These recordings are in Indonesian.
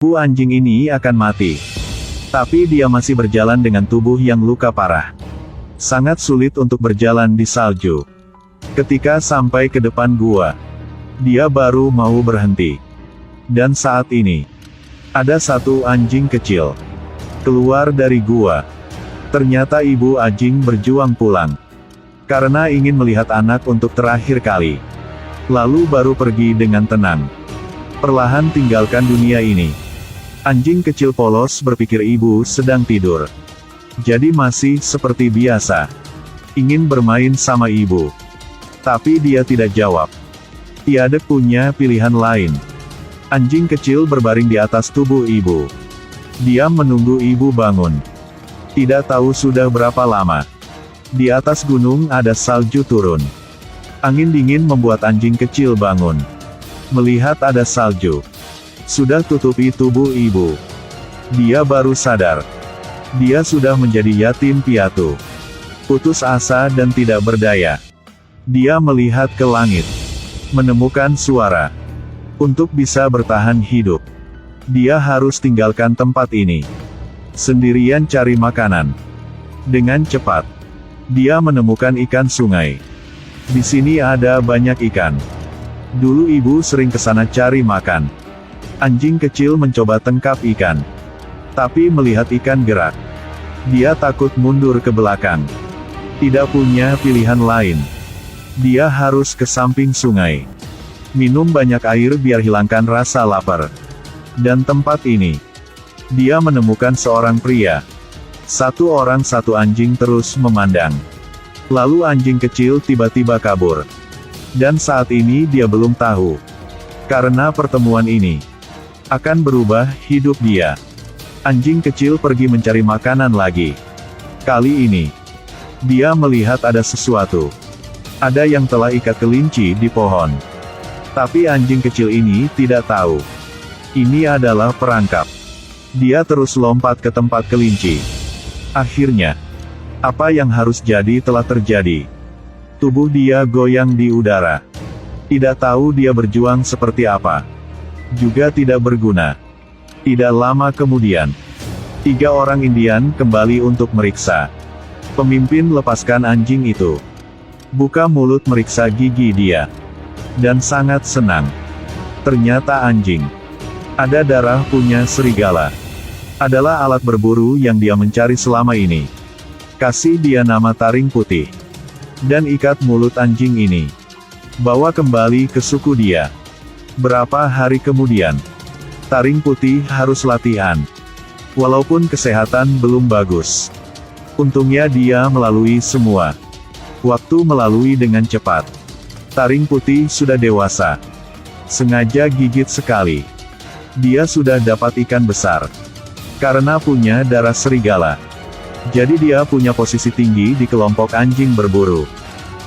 Anjing ini akan mati. Tapi dia masih berjalan dengan tubuh yang luka parah. Sangat sulit untuk berjalan di salju. Ketika sampai ke depan gua, dia baru mau berhenti. Dan saat ini, ada satu anjing kecil keluar dari gua. Ternyata ibu anjing berjuang pulang. Karena ingin melihat anak untuk terakhir kali. Lalu baru pergi dengan tenang. Perlahan tinggalkan dunia ini. Anjing kecil polos berpikir ibu sedang tidur. Jadi masih seperti biasa. Ingin bermain sama ibu. Tapi dia tidak jawab. Tiada punya pilihan lain. Anjing kecil berbaring di atas tubuh ibu. Dia menunggu ibu bangun. Tidak tahu sudah berapa lama. Di atas gunung ada salju turun. Angin dingin membuat anjing kecil bangun. Melihat ada salju. Sudah tutupi tubuh ibu. Dia baru sadar. Dia sudah menjadi yatim piatu. Putus asa dan tidak berdaya. Dia melihat ke langit. Menemukan suara. Untuk bisa bertahan hidup, dia harus tinggalkan tempat ini. Sendirian cari makanan. Dengan cepat, dia menemukan ikan sungai. Di sini ada banyak ikan. Dulu ibu sering ke sana cari makan. Anjing kecil mencoba tangkap ikan. Tapi melihat ikan gerak, dia takut mundur ke belakang. Tidak punya pilihan lain. Dia harus ke samping sungai. Minum banyak air biar hilangkan rasa lapar. Dan tempat ini, dia menemukan seorang pria. Satu orang satu anjing terus memandang. Lalu anjing kecil tiba-tiba kabur. Dan saat ini dia belum tahu. Karena pertemuan ini akan berubah hidup dia. Anjing kecil pergi mencari makanan lagi. Kali ini, dia melihat ada sesuatu. Ada yang telah ikat kelinci di pohon. Tapi anjing kecil ini tidak tahu. Ini adalah perangkap. Dia terus lompat ke tempat kelinci. Akhirnya, apa yang harus jadi telah terjadi. Tubuh dia goyang di udara. Tidak tahu dia berjuang seperti apa. Juga tidak berguna. Tidak lama kemudian, 3 orang Indian kembali untuk meriksa. Pemimpin lepaskan anjing itu. Buka mulut meriksa gigi dia. Dan sangat senang. Ternyata anjing ada darah punya serigala. Adalah alat berburu yang dia mencari selama ini. Kasih dia nama taring putih. Dan ikat mulut anjing ini. Bawa kembali ke suku dia. Berapa hari kemudian, taring putih harus latihan. Walaupun kesehatan belum bagus. Untungnya dia melalui semua. Waktu melalui dengan cepat. Taring putih sudah dewasa. Sengaja gigit sekali. Dia sudah dapat ikan besar. Karena punya darah serigala. Jadi dia punya posisi tinggi di kelompok anjing berburu.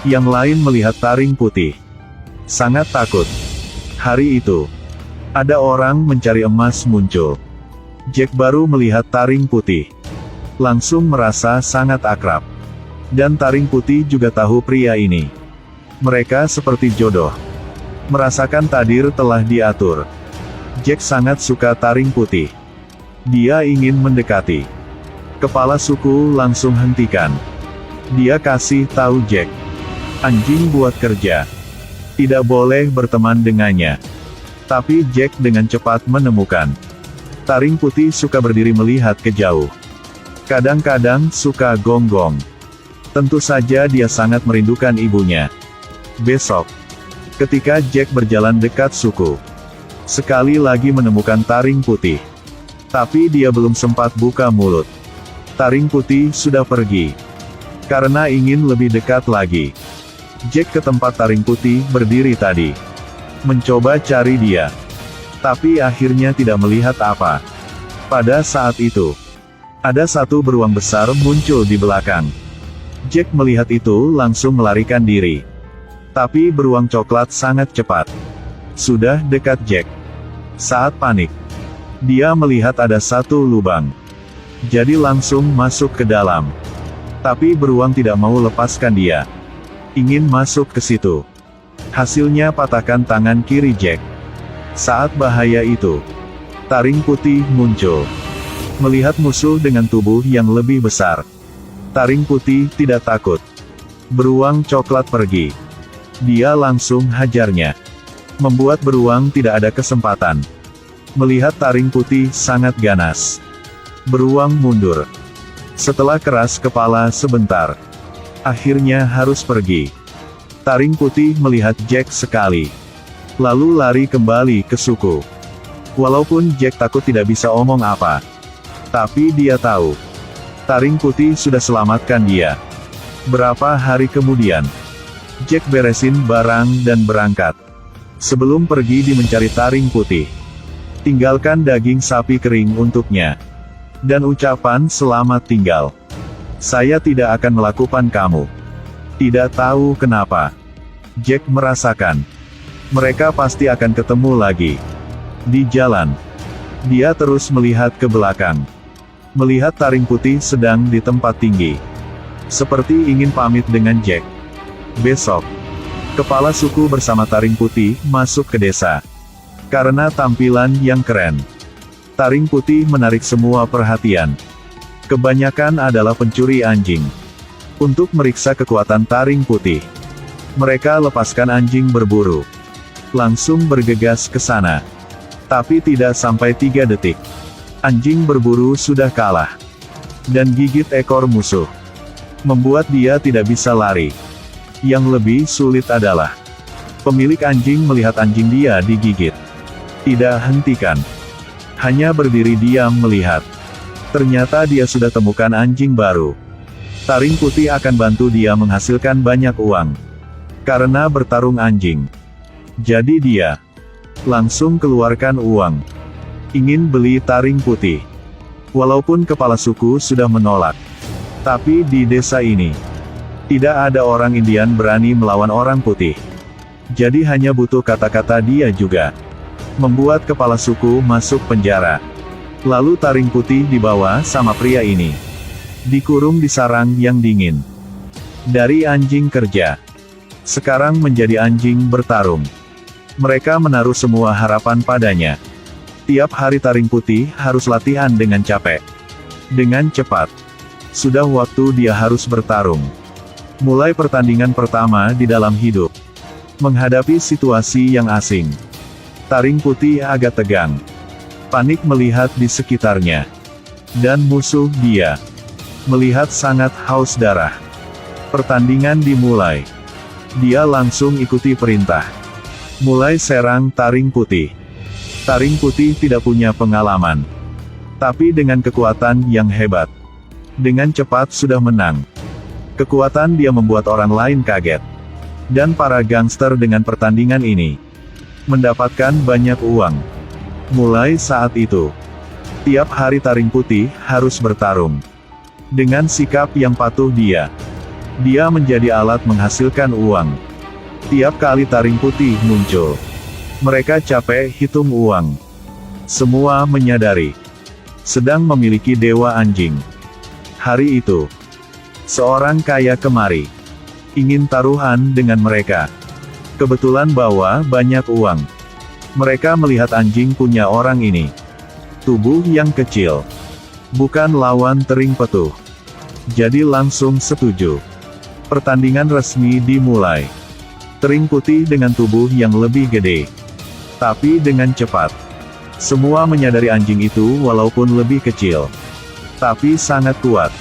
Yang lain melihat taring putih. Sangat takut. Hari itu, ada orang mencari emas muncul. Jack baru melihat taring putih. Langsung merasa sangat akrab. Dan taring putih juga tahu pria ini. Mereka seperti jodoh. Merasakan takdir telah diatur. Jack sangat suka taring putih. Dia ingin mendekati. Kepala suku langsung hentikan. Dia kasih tahu Jack. Anjing buat kerja. Tidak boleh berteman dengannya. Tapi Jack dengan cepat menemukan. Taring putih suka berdiri melihat ke jauh. Kadang-kadang suka gonggong. Tentu saja dia sangat merindukan ibunya. Besok, ketika Jack berjalan dekat suku, sekali lagi menemukan taring putih. Tapi dia belum sempat buka mulut. Taring putih sudah pergi. Karena ingin lebih dekat lagi. Jack ke tempat taring putih berdiri tadi. Mencoba cari dia. Tapi akhirnya tidak melihat apa. Pada saat itu, ada satu beruang besar muncul di belakang. Jack melihat itu langsung melarikan diri. Tapi beruang coklat sangat cepat. Sudah dekat Jack. Saat panik, dia melihat ada satu lubang. Jadi langsung masuk ke dalam. Tapi beruang tidak mau lepaskan dia. Ingin masuk ke situ. Hasilnya patahkan tangan kiri Jack. Saat bahaya itu, Taring putih muncul. Melihat musuh dengan tubuh yang lebih besar, taring putih tidak takut. Beruang coklat pergi. Dia langsung hajarnya, membuat beruang tidak ada kesempatan. Melihat taring putih sangat ganas, beruang mundur. Setelah keras kepala sebentar, akhirnya harus pergi. Taring putih melihat Jack sekali, lalu lari kembali ke suku. Walaupun Jack takut tidak bisa omong apa, tapi dia tahu, taring putih sudah selamatkan dia. Berapa hari kemudian, Jack beresin barang dan berangkat. Sebelum pergi dia mencari taring putih. Tinggalkan daging sapi kering untuknya. Dan ucapan selamat tinggal. Saya tidak akan melakukan kamu. Tidak tahu kenapa, Jack merasakan, mereka pasti akan ketemu lagi. Di jalan, dia terus melihat ke belakang. Melihat taring putih sedang di tempat tinggi. Seperti ingin pamit dengan Jack. Besok, kepala suku bersama taring putih masuk ke desa. Karena tampilan yang keren, taring putih menarik semua perhatian. Kebanyakan adalah pencuri anjing. Untuk meriksa kekuatan taring putih, mereka lepaskan anjing berburu. Langsung bergegas ke sana. Tapi tidak sampai 3 detik, anjing berburu sudah kalah. Dan gigit ekor musuh, membuat dia tidak bisa lari. Yang lebih sulit adalah, pemilik anjing melihat anjing dia digigit. Tidak hentikan, hanya berdiri diam melihat. Ternyata dia sudah temukan anjing baru. Taring putih akan bantu dia menghasilkan banyak uang. Karena bertarung anjing. Jadi dia langsung keluarkan uang. Ingin beli taring putih. Walaupun kepala suku sudah menolak. Tapi di desa ini, tidak ada orang Indian berani melawan orang putih. Jadi hanya butuh kata-kata dia juga. Membuat kepala suku masuk penjara. Lalu taring putih dibawa sama pria ini. Dikurung di sarang yang dingin. Dari anjing kerja, sekarang menjadi anjing bertarung. Mereka menaruh semua harapan padanya. Tiap hari taring putih harus latihan dengan capek. Dengan cepat. Sudah waktu dia harus bertarung. Mulai pertandingan pertama di dalam hidup. Menghadapi situasi yang asing. Taring putih agak tegang. Panik melihat di sekitarnya. Dan musuh dia melihat sangat haus darah. Pertandingan dimulai. Dia langsung ikuti perintah. Mulai serang taring putih. Taring putih tidak punya pengalaman. Tapi dengan kekuatan yang hebat. Dengan cepat sudah menang. Kekuatan dia membuat orang lain kaget. Dan para gangster dengan pertandingan ini mendapatkan banyak uang. Mulai saat itu, tiap hari taring putih harus bertarung. Dengan sikap yang patuh dia menjadi alat menghasilkan uang. Tiap kali taring putih muncul, mereka capek hitung uang. Semua menyadari, sedang memiliki dewa anjing. Hari itu, seorang kaya kemari, ingin taruhan dengan mereka. Kebetulan bawa banyak uang. Mereka melihat anjing punya orang ini. Tubuh yang kecil. Bukan lawan tering petuh. Jadi langsung setuju. Pertandingan resmi dimulai. Tering putih dengan tubuh yang lebih gede. Tapi dengan cepat. Semua menyadari anjing itu walaupun lebih kecil. Tapi sangat kuat.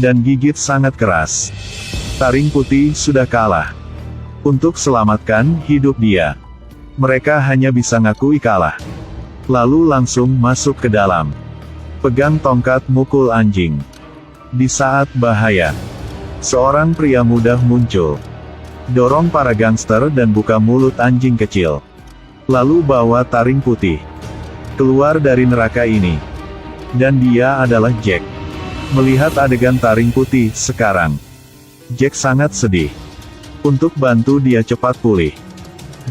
Dan gigit sangat keras. Taring putih sudah kalah. Untuk selamatkan hidup dia, mereka hanya bisa ngakui kalah. Lalu langsung masuk ke dalam. Pegang tongkat mukul anjing. Di saat bahaya, seorang pria muda muncul. Dorong para gangster dan buka mulut anjing kecil. Lalu bawa taring putih keluar dari neraka ini. Dan dia adalah Jack. Melihat adegan taring putih sekarang, Jack sangat sedih. Untuk bantu dia cepat pulih,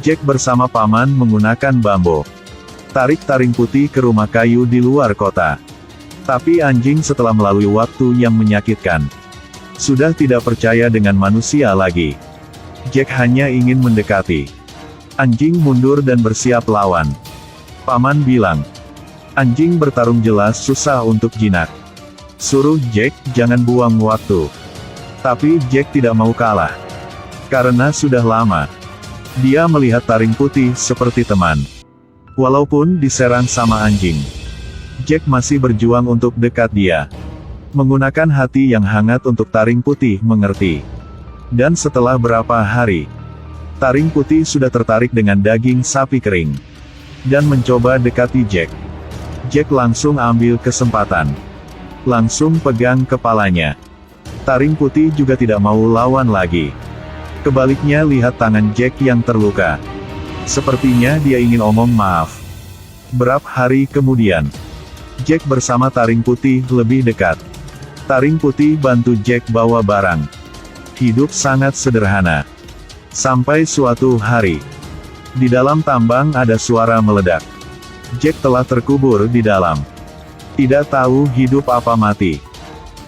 Jack bersama paman menggunakan bambu. Tarik taring putih ke rumah kayu di luar kota. Tapi anjing setelah melalui waktu yang menyakitkan, sudah tidak percaya dengan manusia lagi. Jack hanya ingin mendekati. Anjing mundur dan bersiap lawan. Paman bilang, Anjing bertarung jelas susah untuk jinak. Suruh Jack jangan buang waktu. Tapi Jack tidak mau kalah. Karena sudah lama, dia melihat taring putih seperti teman. Walaupun diserang sama anjing, Jack masih berjuang untuk dekat dia. Menggunakan hati yang hangat untuk taring putih mengerti. Dan setelah berapa hari, taring putih sudah tertarik dengan daging sapi kering. Dan mencoba dekati Jack. Jack langsung ambil kesempatan. Langsung pegang kepalanya. Taring putih juga tidak mau lawan lagi. Kebaliknya lihat tangan Jack yang terluka. Sepertinya dia ingin omong maaf. Berapa hari kemudian, Jack bersama taring putih lebih dekat. Taring putih bantu Jack bawa barang. Hidup sangat sederhana. Sampai suatu hari, di dalam tambang ada suara meledak. Jack telah terkubur di dalam. Tidak tahu hidup apa mati.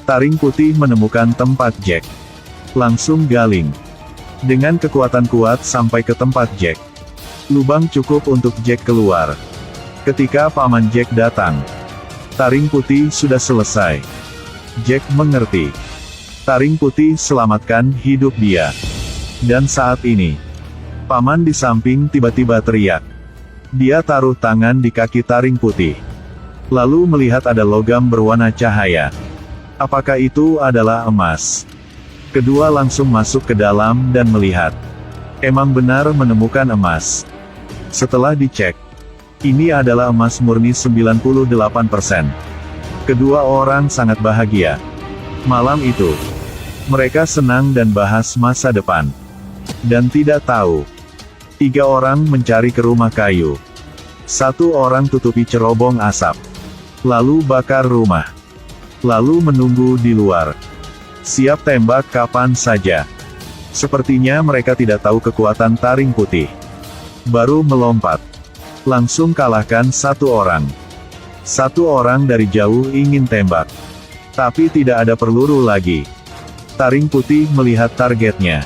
Taring putih menemukan tempat Jack. Langsung galing. Dengan kekuatan kuat sampai ke tempat Jack. Lubang cukup untuk Jack keluar. Ketika paman Jack datang, taring putih sudah selesai. Jack mengerti. Taring putih selamatkan hidup dia. Dan saat ini, paman di samping tiba-tiba teriak. Dia taruh tangan di kaki taring putih. Lalu melihat ada logam berwarna cahaya. Apakah itu adalah emas? Kedua langsung masuk ke dalam dan melihat. Emang benar menemukan emas. Setelah dicek, ini adalah emas murni 98%. Kedua orang sangat bahagia. Malam itu, mereka senang dan bahas masa depan. Dan tidak tahu, 3 orang mencari ke rumah kayu. 1 orang tutupi cerobong asap. Lalu bakar rumah. Lalu menunggu di luar. Siap tembak kapan saja. Sepertinya mereka tidak tahu kekuatan taring putih. Baru melompat. Langsung kalahkan 1 orang. 1 orang dari jauh ingin tembak. Tapi tidak ada peluru lagi. Taring putih melihat targetnya.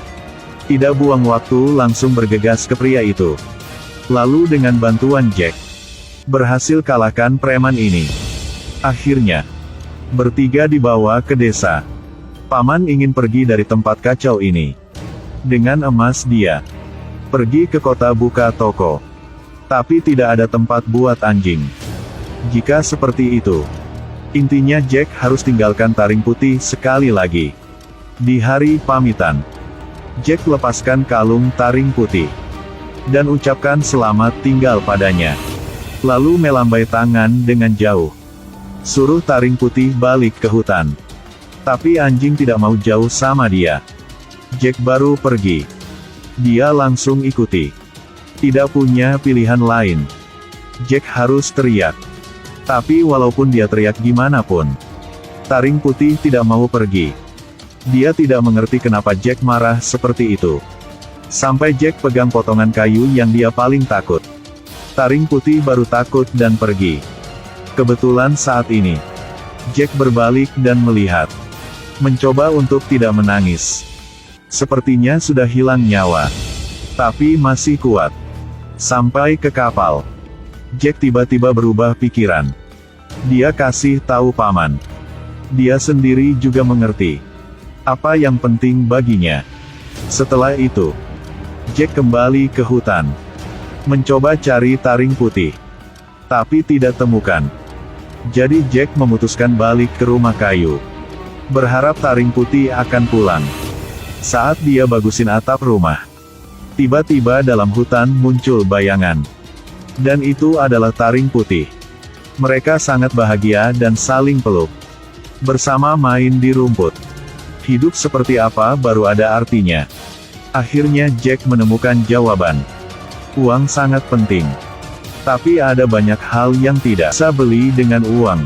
Tidak buang waktu langsung bergegas ke pria itu. Lalu dengan bantuan Jack, berhasil kalahkan preman ini. Akhirnya, bertiga dibawa ke desa. Paman ingin pergi dari tempat kacau ini. Dengan emas dia pergi ke kota buka toko. Tapi tidak ada tempat buat anjing. Jika seperti itu, intinya Jack harus tinggalkan taring putih sekali lagi. Di hari pamitan, Jack lepaskan kalung taring putih. Dan ucapkan selamat tinggal padanya. Lalu melambai tangan dengan jauh. Suruh taring putih balik ke hutan. Tapi anjing tidak mau jauh sama dia. Jack baru pergi. Dia langsung ikuti. Tidak punya pilihan lain. Jack harus teriak. Tapi walaupun dia teriak gimana pun, taring putih tidak mau pergi. Dia tidak mengerti kenapa Jack marah seperti itu. Sampai Jack pegang potongan kayu yang dia paling takut. Taring putih baru takut dan pergi. Kebetulan saat ini, Jack berbalik dan melihat. Mencoba untuk tidak menangis. Sepertinya sudah hilang nyawa. Tapi masih kuat. Sampai ke kapal, Jack tiba-tiba berubah pikiran. Dia kasih tahu paman. Dia sendiri juga mengerti apa yang penting baginya. Setelah itu, Jack kembali ke hutan. Mencoba cari taring putih. Tapi tidak temukan. Jadi Jack memutuskan balik ke rumah kayu. Berharap taring putih akan pulang. Saat dia bagusin atap rumah, tiba-tiba dalam hutan muncul bayangan. Dan itu adalah taring putih. Mereka sangat bahagia dan saling peluk. Bersama main di rumput. Hidup seperti apa baru ada artinya. Akhirnya Jack menemukan jawaban. Uang sangat penting. Tapi ada banyak hal yang tidak bisa beli dengan uang.